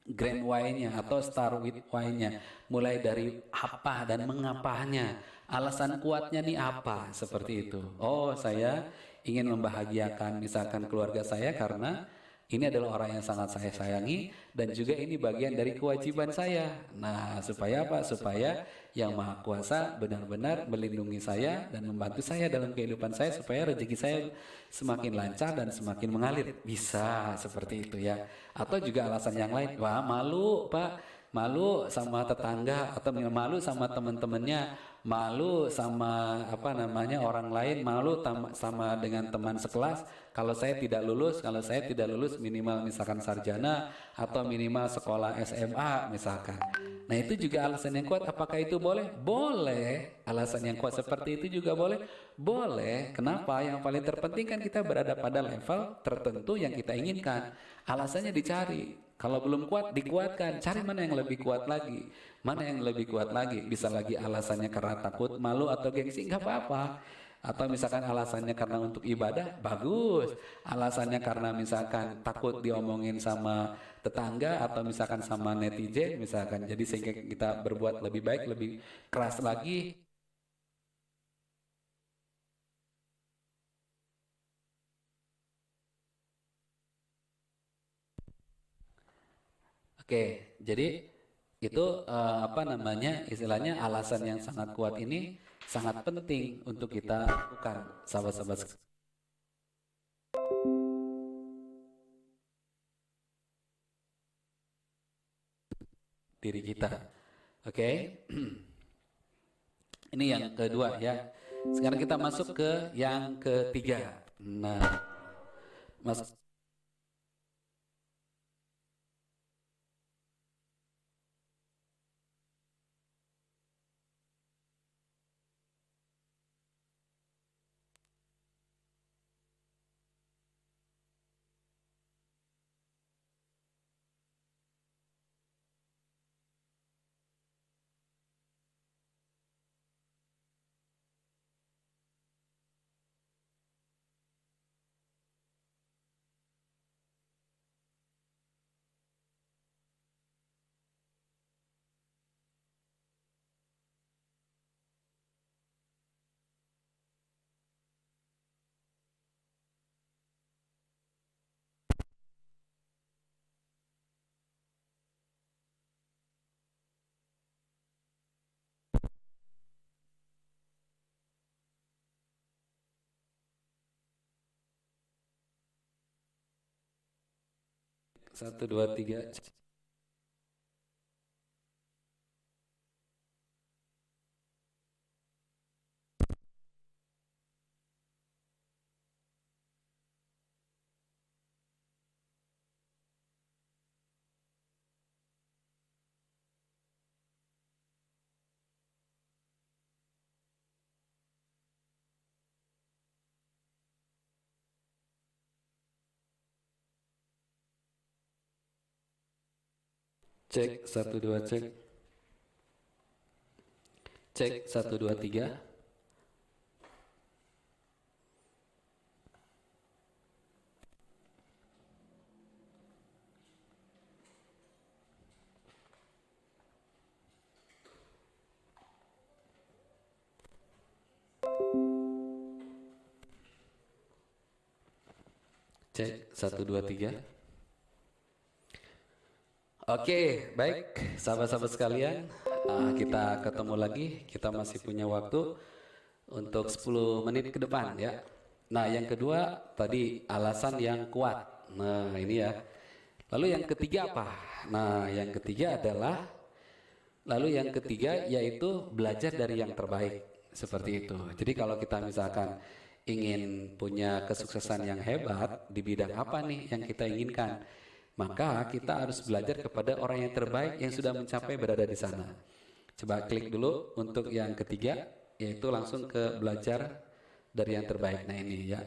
grand why-nya atau start with why-nya, mulai dari apa dan mengapanya, alasan kuatnya nih apa, seperti itu. Oh, saya ingin membahagiakan misalkan keluarga saya karena ini adalah orang yang sangat saya sayangi dan juga ini bagian dari kewajiban saya. Nah, supaya apa? Supaya Yang Maha Kuasa benar-benar melindungi saya dan membantu saya dalam kehidupan saya supaya rezeki saya semakin lancar dan semakin mengalir. Bisa seperti itu ya. Atau juga alasan yang lain, wah malu Pak, malu sama tetangga atau malu sama teman-temannya, malu sama apa namanya orang lain, malu sama dengan teman sekelas kalau saya tidak lulus, minimal misalkan sarjana atau minimal sekolah SMA misalkan. Nah, itu juga alasan yang kuat. Apakah itu boleh? Boleh. Alasan yang kuat seperti itu juga boleh? Boleh. Kenapa? Yang paling terpenting kan kita berada pada level tertentu yang kita inginkan. Alasannya dicari. Kalau belum kuat, dikuatkan. Cari mana yang lebih kuat lagi. Mana yang lebih kuat lagi. Bisa lagi alasannya karena takut, malu, atau gengsi, nggak apa-apa. Atau misalkan alasannya karena untuk ibadah, bagus. Alasannya karena misalkan takut diomongin sama tetangga atau misalkan sama netizen, misalkan. Jadi sehingga kita berbuat lebih baik, lebih keras lagi. Oke, jadi itu apa namanya istilahnya alasan yang sangat kuat ini sangat penting untuk kita lakukan, sahabat-sahabat diri kita. Oke, ini yang kedua ya. Sekarang kita masuk ke yang ketiga. Nah, mas satu dua tiga. Cek satu dua cek. Cek satu dua tiga. Cek satu dua tiga. Oke, baik sahabat-sahabat sekalian, kita ketemu lagi. Kita masih punya waktu untuk 10 menit ke depan ya. Nah, yang kedua tadi alasan yang kuat. Nah, ini ya. Lalu yang ketiga apa? Nah, yang ketiga adalah yang ketiga yaitu belajar dari yang terbaik. Seperti itu. Jadi kalau kita misalkan ingin punya kesuksesan yang hebat di bidang apa nih yang kita inginkan, maka kita harus belajar kepada orang yang terbaik yang sudah mencapai berada di sana. Coba klik dulu untuk yang ketiga, yaitu langsung ke belajar dari yang terbaik. Nah, ini ya.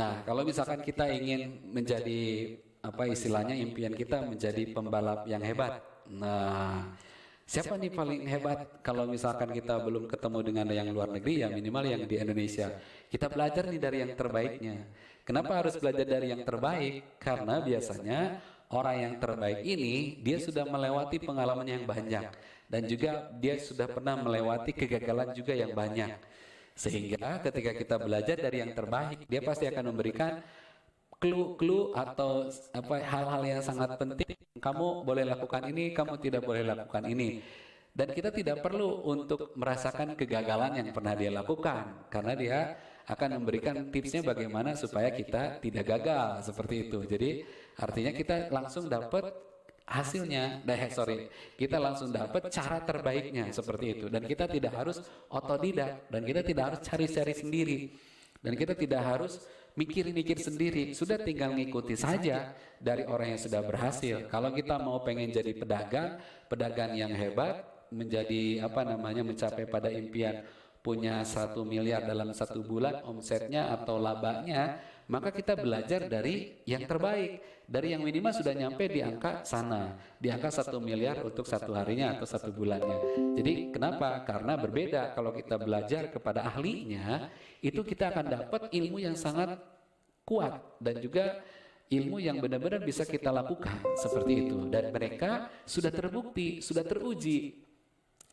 Nah, kalau misalkan kita ingin menjadi apa istilahnya impian kita menjadi pembalap yang hebat. Nah, siapa nih paling hebat? Kalau misalkan kita belum ketemu dengan yang luar negeri, ya minimal yang di Indonesia. Kita belajar nih dari yang terbaiknya. Kenapa harus belajar dari yang terbaik? Karena biasanya orang yang terbaik ini dia sudah melewati pengalaman yang banyak dan juga dia sudah pernah melewati kegagalan juga yang banyak. Sehingga ketika kita belajar dari yang terbaik, dia pasti akan memberikan clue-clue atau hal-hal yang sangat penting. Kamu boleh lakukan ini, kamu tidak boleh lakukan ini. Dan kita tidak perlu untuk merasakan kegagalan yang pernah dia lakukan, karena dia akan memberikan tipsnya bagaimana supaya kita tidak gagal seperti itu. Jadi artinya kita langsung dapat hasilnya, kita langsung dapat cara terbaiknya seperti itu. Dan kita tidak harus otodidak, dan kita tidak harus cari-cari sendiri, dan kita tidak harus mikir-mikir sendiri. Sudah tinggal ngikuti saja dari orang yang sudah berhasil. Kalau kita mau pengen jadi pedagang yang hebat, menjadi mencapai pada impian punya 1 miliar dalam 1 bulan omsetnya atau labanya, maka kita belajar dari yang terbaik, dari yang minimal sudah nyampe di angka sana, di angka 1 miliar untuk 1 harinya atau 1 bulannya. Jadi kenapa? Karena berbeda. Kalau kita belajar kepada ahlinya, itu kita akan dapat ilmu yang sangat kuat dan juga ilmu yang benar-benar bisa kita lakukan seperti itu. Dan mereka sudah terbukti, sudah teruji,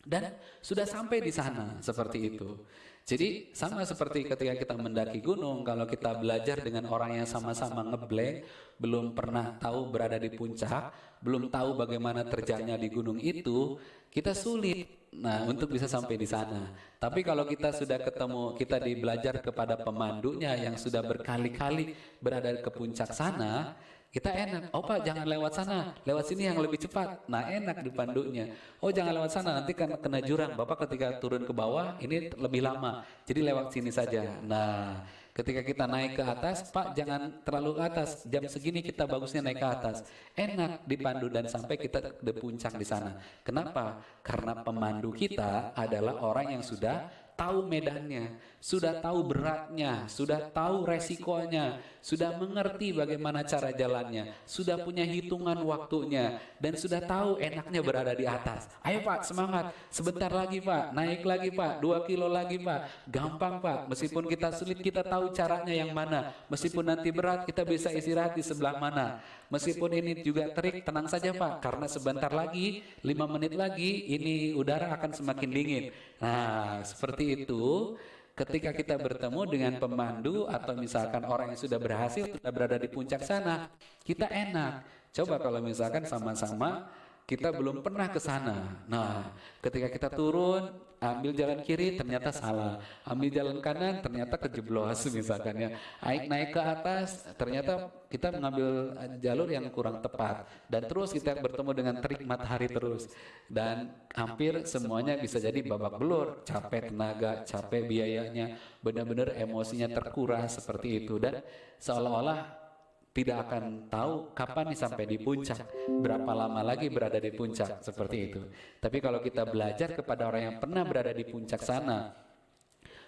dan sudah sampai di sana seperti itu. Jadi sama seperti ketika kita mendaki gunung, kalau kita belajar dengan orang yang sama-sama ngeblank, belum pernah tahu berada di puncak, belum tahu bagaimana terjangnya di gunung itu, kita sulit untuk bisa sampai di sana. Tapi kalau kita sudah ketemu, kita belajar kepada pemandunya yang sudah berkali-kali berada ke puncak sana, kita enak. Oh Pak, jangan lewat sana, lewat sini yang lebih cepat. Nah, enak dipandunya. Oh, jangan lewat sana, nanti kan kena jurang. Bapak ketika turun ke bawah ini lebih lama, jadi lewat sini saja. Nah, ketika kita naik ke atas, Pak jangan terlalu ke atas, jam segini kita bagusnya naik ke atas. Enak dipandu dan sampai kita di puncak di sana. Kenapa? Karena pemandu kita adalah orang yang sudah tahu medannya, sudah tahu beratnya, sudah tahu resikonya, sudah mengerti bagaimana cara jalannya, sudah punya hitungan waktunya, dan sudah tahu enaknya berada di atas. Ayo Pak, semangat, sebentar lagi Pak, naik lagi Pak, 2 kilo lagi Pak, gampang Pak, meskipun kita sulit kita tahu caranya yang mana, meskipun nanti berat kita bisa istirahat di sebelah mana, meskipun ini juga terik, tenang saja Pak, karena sebentar lagi, 5 menit lagi, ini udara akan semakin dingin. Nah, seperti itu, ketika kita bertemu dengan pemandu atau misalkan orang yang sudah berhasil, sudah berada di puncak sana, kita enak. Coba kalau misalkan sama-sama kita belum pernah ke sana. Nah, ketika kita turun, ambil jalan kiri ternyata salah, ambil jalan kanan ternyata kejeblos misalkan ya. Naik ke atas ternyata kita mengambil jalur yang kurang tepat, dan terus kita bertemu dengan terik matahari terus, dan hampir semuanya bisa jadi babak belur, capek tenaga, capek biayanya, benar-benar emosinya terkuras seperti itu, dan seolah-olah tidak akan tahu kapan nih sampai di puncak, berapa lama lagi berada di puncak seperti itu. Tapi kalau kita belajar kepada orang yang pernah berada di puncak sana,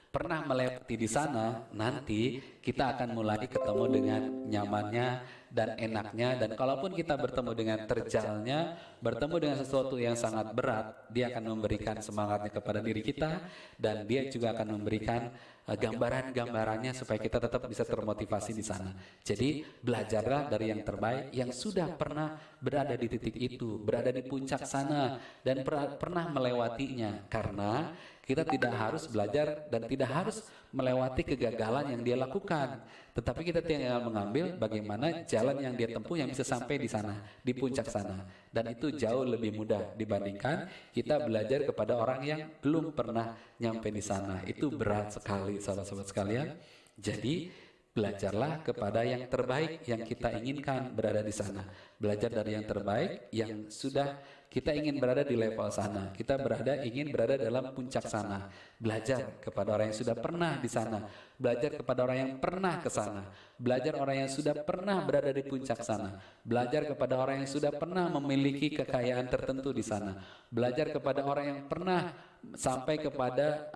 pernah melewati di sana, nanti kita akan mulai ketemu dengan nyamannya dan enaknya. Dan kalaupun kita bertemu dengan terjalnya, bertemu dengan sesuatu yang sangat berat, dia akan memberikan semangatnya kepada diri kita, dan dia juga akan memberikan gambaran-gambarannya supaya kita tetap bisa termotivasi di sana. Jadi belajarlah dari yang terbaik yang sudah pernah berada di titik itu, berada di puncak sana, dan pernah melewatinya. Karena kita tidak harus belajar dan tidak harus melewati kegagalan yang dia lakukan, tetapi kita tinggal mengambil bagaimana jalan yang dia tempuh yang bisa sampai di sana, di puncak sana. Dan itu jauh lebih mudah dibandingkan kita belajar kepada orang yang belum pernah nyampe di sana. Itu berat sekali, sahabat-sahabat sekalian. Jadi belajarlah kepada yang terbaik yang kita inginkan berada di sana. Belajar dari yang terbaik yang sudah kita ingin berada di level sana. Kita ingin berada dalam puncak sana. Belajar kepada orang yang sudah pernah di sana. Belajar kepada orang yang pernah ke sana. Belajar orang yang sudah pernah berada di puncak sana. Belajar kepada orang yang sudah pernah memiliki kekayaan tertentu di sana. Belajar kepada orang yang pernah sampai kepada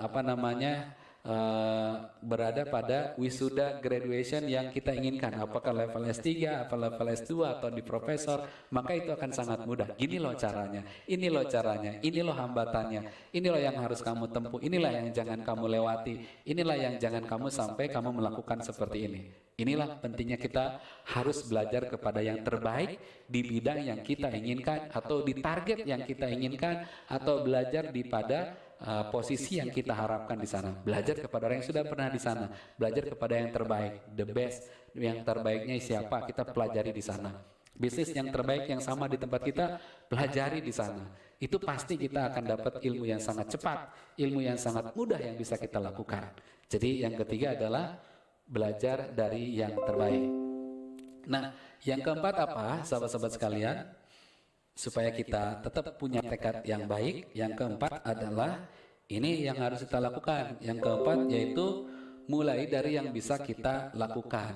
berada pada wisuda graduation yang kita inginkan, apakah level S3, apa level S2 atau di profesor, maka itu akan sangat mudah. Gini loh caranya, ini loh caranya, ini loh hambatannya, ini loh yang harus kamu tempuh, inilah yang jangan kamu lewati, inilah yang jangan kamu sampai kamu melakukan seperti ini. Inilah pentingnya kita harus belajar kepada yang terbaik di bidang yang kita inginkan atau di target yang kita inginkan, atau belajar di pada posisi yang kita harapkan di sana. Belajar kepada orang yang sudah pernah di sana, belajar kepada yang terbaik, the best, yang terbaiknya siapa, kita pelajari di sana. Bisnis yang terbaik yang sama di tempat kita, pelajari di sana. Itu pasti kita akan dapat ilmu yang sangat cepat, ilmu yang sangat mudah yang bisa kita lakukan. Jadi yang ketiga adalah belajar dari yang terbaik. Nah, yang keempat apa, sahabat-sahabat sekalian? Supaya kita tetap punya tekad yang baik, yang keempat adalah ini yang harus kita lakukan. Yang keempat yaitu mulai dari yang bisa kita lakukan.